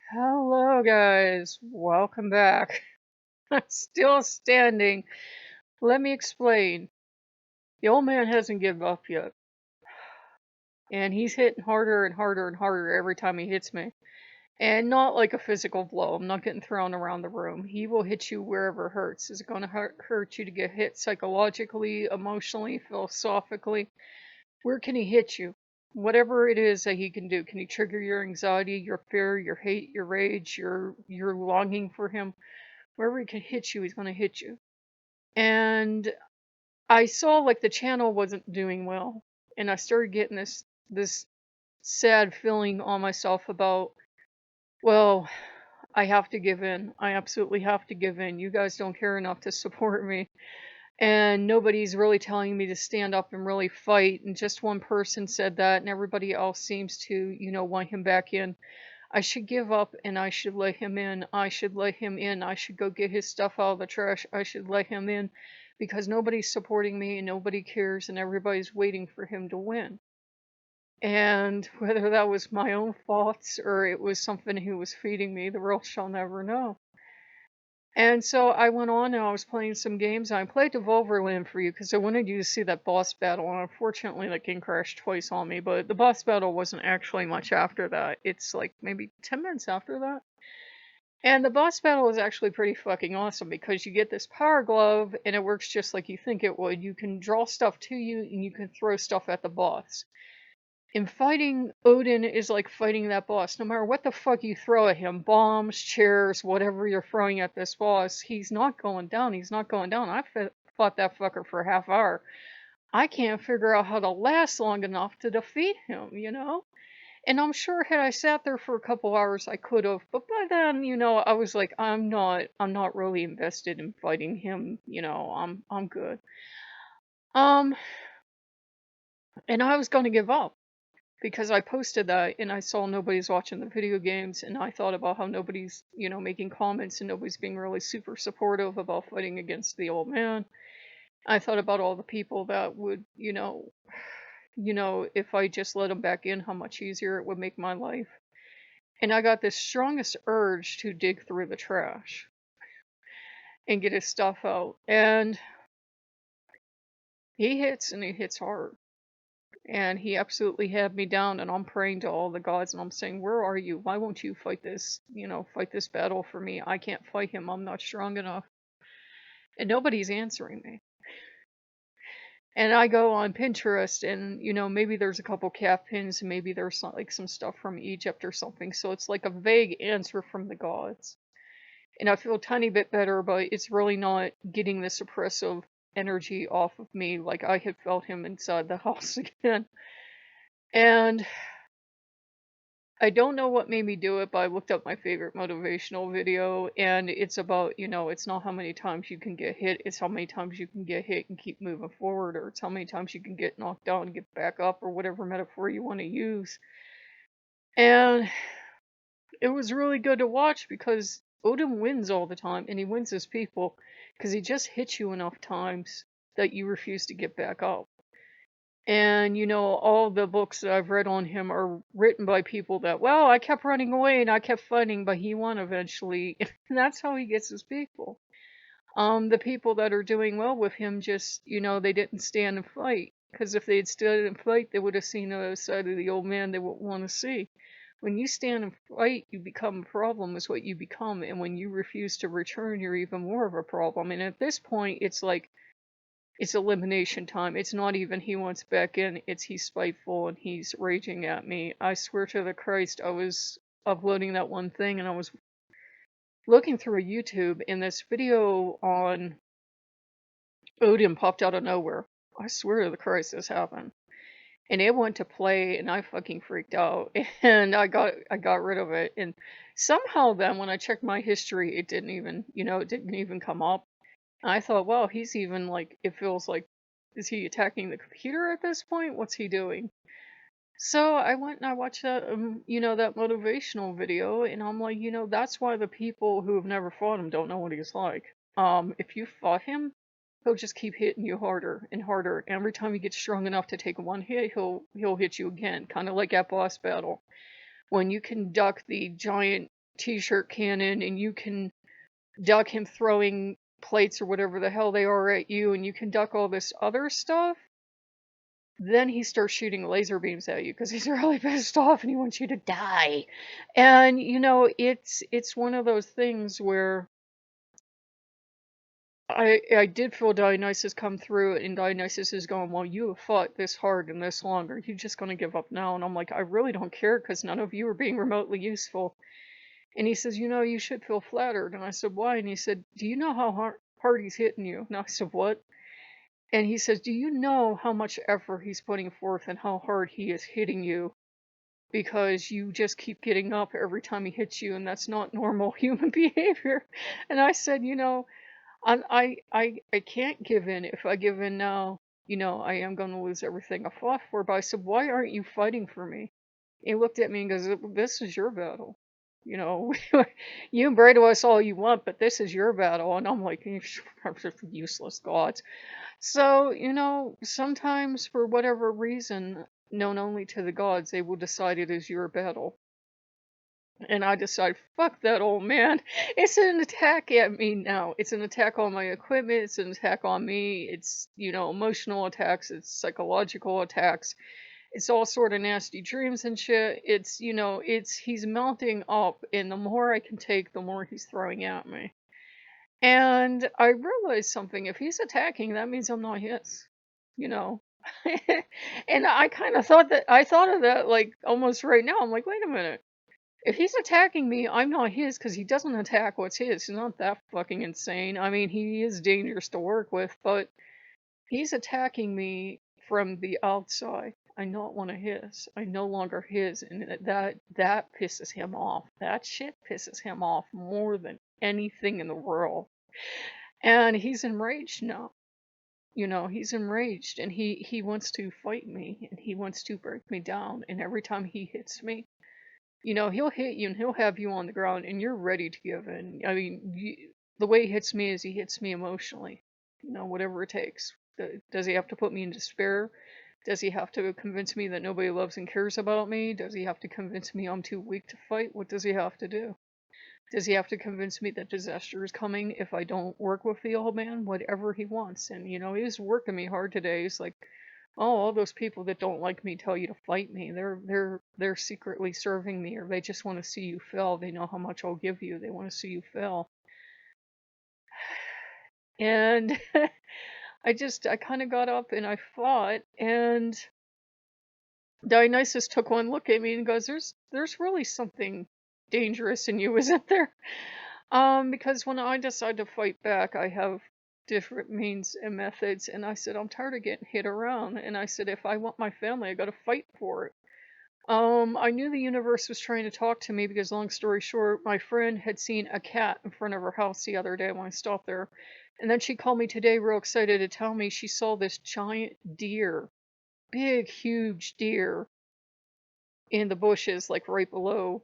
Hello, guys. Welcome back. I'm still standing. Let me explain. The old man hasn't given up yet, and he's hitting harder and harder and harder every time he hits me. And not like a physical blow. I'm not getting thrown around the room. He will hit you wherever it hurts. Is it going to hurt you to get hit psychologically, emotionally, philosophically? Where can he hit you? Whatever it is that he can do. Can he trigger your anxiety, your fear, your hate, your rage, your longing for him? Wherever he can hit you, he's going to hit you. And I saw like the channel wasn't doing well, and I started getting this sad feeling on myself about, well, I have to give in. I absolutely have to give in. You guys don't care enough to support me, and nobody's really telling me to stand up and really fight. And just one person said that, and everybody else seems to, want him back in. I should give up and I should let him in. I should let him in. I should go get his stuff out of the trash. I should let him in because nobody's supporting me and nobody cares and everybody's waiting for him to win. And whether that was my own thoughts or it was something he was feeding me, the world shall never know. And so I went on and I was playing some games. I played Devolverland for you because I wanted you to see that boss battle. And unfortunately, that game crashed twice on me. But the boss battle wasn't actually much after that. It's like maybe 10 minutes after that. And the boss battle is actually pretty fucking awesome because you get this power glove and it works just like you think it would. You can draw stuff to you and you can throw stuff at the boss. And fighting Odin is like fighting that boss. No matter what the fuck you throw at him, bombs, chairs, whatever you're throwing at this boss, he's not going down. He's not going down. I fought that fucker for a half hour. I can't figure out how to last long enough to defeat him. And I'm sure had I sat there for a couple hours, I could have. But by then, I was like, I'm not really invested in fighting him. I'm good. Um, and I was going to give up. Because I posted that and I saw nobody's watching the video games, and I thought about how nobody's, making comments and nobody's being really super supportive about fighting against the old man. I thought about all the people that would, if I just let them back in, how much easier it would make my life. And I got this strongest urge to dig through the trash and get his stuff out. And he hits and he hits hard. And he absolutely had me down, and I'm praying to all the gods and I'm saying, where are you? Why won't you fight this, fight this battle for me? I can't fight him. I'm not strong enough. And nobody's answering me. And I go on Pinterest and, maybe there's a couple calf pins and maybe there's some stuff from Egypt or something. So it's like a vague answer from the gods. And I feel a tiny bit better, but it's really not getting this oppressive energy off of me like I had felt him inside the house again. And I don't know what made me do it, but I looked up my favorite motivational video, and it's about, it's not how many times you can get hit, it's how many times you can get hit and keep moving forward, or it's how many times you can get knocked down and get back up, or whatever metaphor you want to use. And it was really good to watch because Odin wins all the time, and he wins his people because he just hits you enough times that you refuse to get back up. And, all the books that I've read on him are written by people that, well, I kept running away and I kept fighting, but he won eventually. And that's how he gets his people. The people that are doing well with him just, they didn't stand and fight. Because if they had stood and fight, they would have seen the side of the old man they would want to see. When you stand and fight, you become a problem, is what you become. And when you refuse to return, you're even more of a problem. And at this point, it's like, it's elimination time. It's not even he wants back in, it's he's spiteful and he's raging at me. I swear to the Christ, I was uploading that one thing and I was looking through a YouTube and this video on Odin popped out of nowhere. I swear to the Christ this happened. And it went to play and I fucking freaked out and I got rid of it. And somehow then when I checked my history, it didn't even come up. I thought, well, he's even like, it feels like, is he attacking the computer at this point? What's he doing? So I went and I watched that, that motivational video, and I'm like, that's why the people who have never fought him don't know what he's like. If you fought him, he'll just keep hitting you harder and harder. Every time you get strong enough to take one hit, he'll hit you again, kind of like at boss battle. When you can duck the giant t-shirt cannon, and you can duck him throwing plates or whatever the hell they are at you, and you can duck all this other stuff, then he starts shooting laser beams at you because he's really pissed off and he wants you to die. And it's one of those things where I did feel Dionysus come through, and Dionysus is going, well, you have fought this hard and this long. Are you just going to give up now? And I'm like, I really don't care because none of you are being remotely useful. And he says, you should feel flattered. And I said, why? And he said, do you know how hard he's hitting you? And I said, what? And he says, do you know how much effort he's putting forth and how hard he is hitting you? Because you just keep getting up every time he hits you, and that's not normal human behavior. And I said, I can't give in. If I give in now, I am going to lose everything I fought for. But I said, why aren't you fighting for me? He looked at me and goes, this is your battle. You can pray to us all you want, but this is your battle. And I'm like, useless gods. So, sometimes for whatever reason, known only to the gods, they will decide it is your battle. And I decide, fuck that old man. It's an attack at me now. It's an attack on my equipment. It's an attack on me. It's, emotional attacks. It's psychological attacks. It's all sort of nasty dreams and shit. He's mounting up. And the more I can take, the more he's throwing at me. And I realized something. If he's attacking, that means I'm not his. And I kind of thought of that like almost right now. I'm like, wait a minute. If he's attacking me, I'm not his because he doesn't attack what's his. He's not that fucking insane. I mean, he is dangerous to work with, but he's attacking me from the outside. I'm not one of his. I'm no longer his, and that pisses him off. That shit pisses him off more than anything in the world. And he's enraged now. He's enraged, and he wants to fight me, and he wants to break me down. And every time he hits me, he'll hit you and he'll have you on the ground and you're ready to give in. I mean, the way he hits me is he hits me emotionally, whatever it takes. Does he have to put me in despair? Does he have to convince me that nobody loves and cares about me? Does he have to convince me I'm too weak to fight? What does he have to do? Does he have to convince me that disaster is coming if I don't work with the old man? Whatever he wants. And, he's working me hard today. He's like, oh, all those people that don't like me tell you to fight me. They're secretly serving me, or they just want to see you fail. They know how much I'll give you. They want to see you fail. And I kind of got up and I fought, and Dionysus took one look at me and goes, there's really something dangerous in you, isn't there? Because when I decide to fight back, I have different means and methods, and I said, I'm tired of getting hit around, and I said, if I want my family, I gotta fight for it. I knew the universe was trying to talk to me because, long story short, my friend had seen a cat in front of her house the other day when I stopped there, and then she called me today real excited to tell me she saw this giant deer, big, huge deer, in the bushes, like right below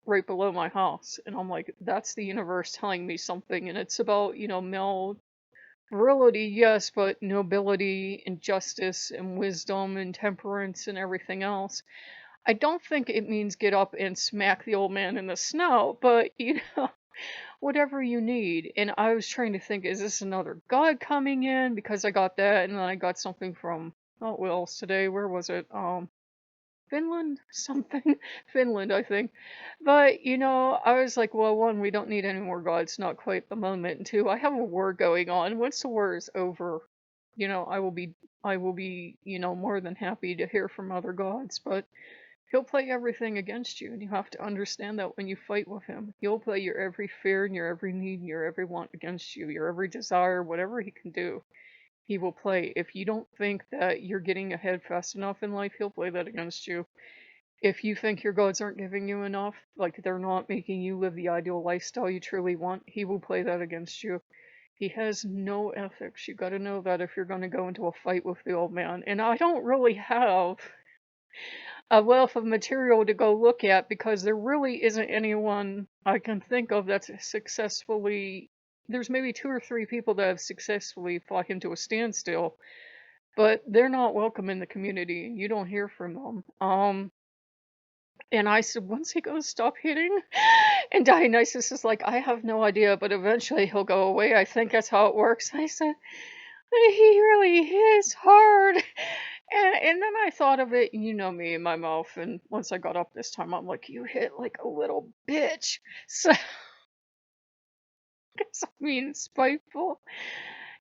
my house. And I'm like, that's the universe telling me something. And it's about, male virility, yes, but nobility and justice and wisdom and temperance and everything else. I don't think it means get up and smack the old man in the snout, but, whatever you need. And I was trying to think, is this another god coming in? Because I got that, and then I got something from, oh, what else today? Where was it? Finland? Something? Finland, I think. But, I was like, well, one, we don't need any more gods, not quite at the moment. And two, I have a war going on. Once the war is over, I will be, more than happy to hear from other gods. But he'll play everything against you, and you have to understand that when you fight with him. He'll play your every fear and your every need and your every want against you, your every desire, whatever he can do. He will play. If you don't think that you're getting ahead fast enough in life, he'll play that against you. If you think your gods aren't giving you enough, like they're not making you live the ideal lifestyle you truly want, he will play that against you. He has no ethics. You gotta know that if you're gonna go into a fight with the old man. And I don't really have a wealth of material to go look at because there really isn't anyone I can think of that's successfully. There's maybe 2 or 3 people that have successfully fought him to a standstill, but they're not welcome in the community. You don't hear from them. And I said, "When's he gonna stop hitting?" And Dionysus is like, "I have no idea, but eventually he'll go away. I think that's how it works." I said, "He really hits hard." And then I thought of it, and you know me in my mouth, and once I got up this time, I'm like, "You hit like a little bitch." So, 'cause I'm being spiteful.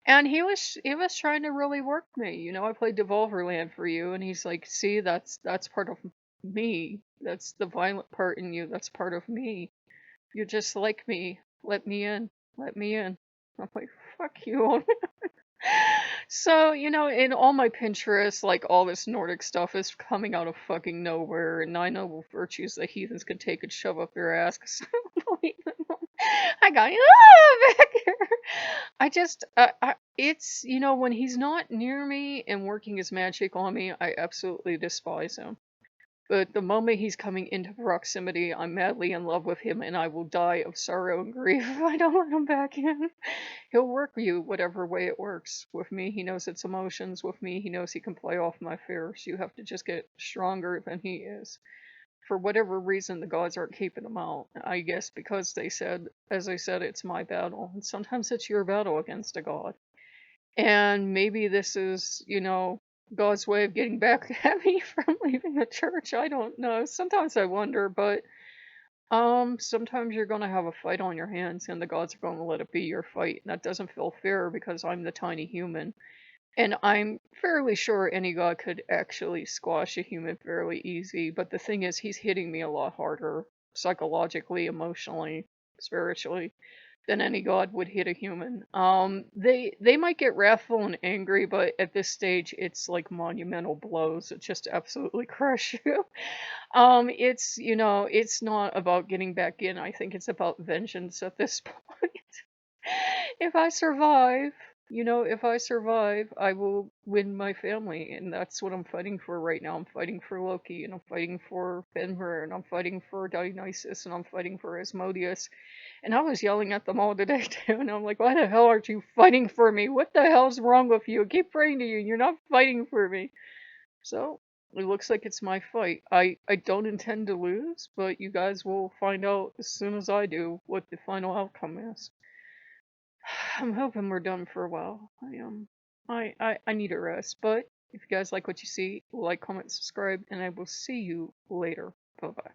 And he was trying to really work me. I played Devolverland for you, and he's like, "See, that's part of me. That's the violent part in you. That's part of me. You're just like me. Let me in. Let me in." I'm like, "Fuck you." So, in all my Pinterest, like all this Nordic stuff is coming out of fucking nowhere, and 9 noble virtues that heathens can take and shove up their ass. 'Cause I don't even know. I got back here. When he's not near me and working his magic on me, I absolutely despise him. But the moment he's coming into proximity, I'm madly in love with him, and I will die of sorrow and grief if I don't let him back in. He'll work you whatever way it works. With me, he knows it's emotions. With me, he knows he can play off my fears. You have to just get stronger than he is. For whatever reason, the gods aren't keeping him out. I guess because as I said, it's my battle. And sometimes it's your battle against a god. And maybe this is, God's way of getting back at me from leaving the church. I don't know. Sometimes I wonder, but sometimes you're gonna have a fight on your hands and the gods are gonna let it be your fight. And that doesn't feel fair because I'm the tiny human. And I'm fairly sure any god could actually squash a human fairly easy, but the thing is he's hitting me a lot harder psychologically, emotionally, spiritually than any god would hit a human. They might get wrathful and angry, but at this stage, it's like monumental blows that just absolutely crush you. It's not about getting back in. I think it's about vengeance at this point. If I survive, if I survive, I will win my family, and that's what I'm fighting for right now. I'm fighting for Loki, and I'm fighting for Fenrir, and I'm fighting for Dionysus, and I'm fighting for Asmodeus. And I was yelling at them all today too, and I'm like, "Why the hell aren't you fighting for me? What the hell's wrong with you? I keep praying to you, and you're not fighting for me." So it looks like it's my fight. I don't intend to lose, but you guys will find out as soon as I do what the final outcome is. I'm hoping we're done for a while. I need a rest, but if you guys like what you see, like, comment, subscribe, and I will see you later. Bye bye.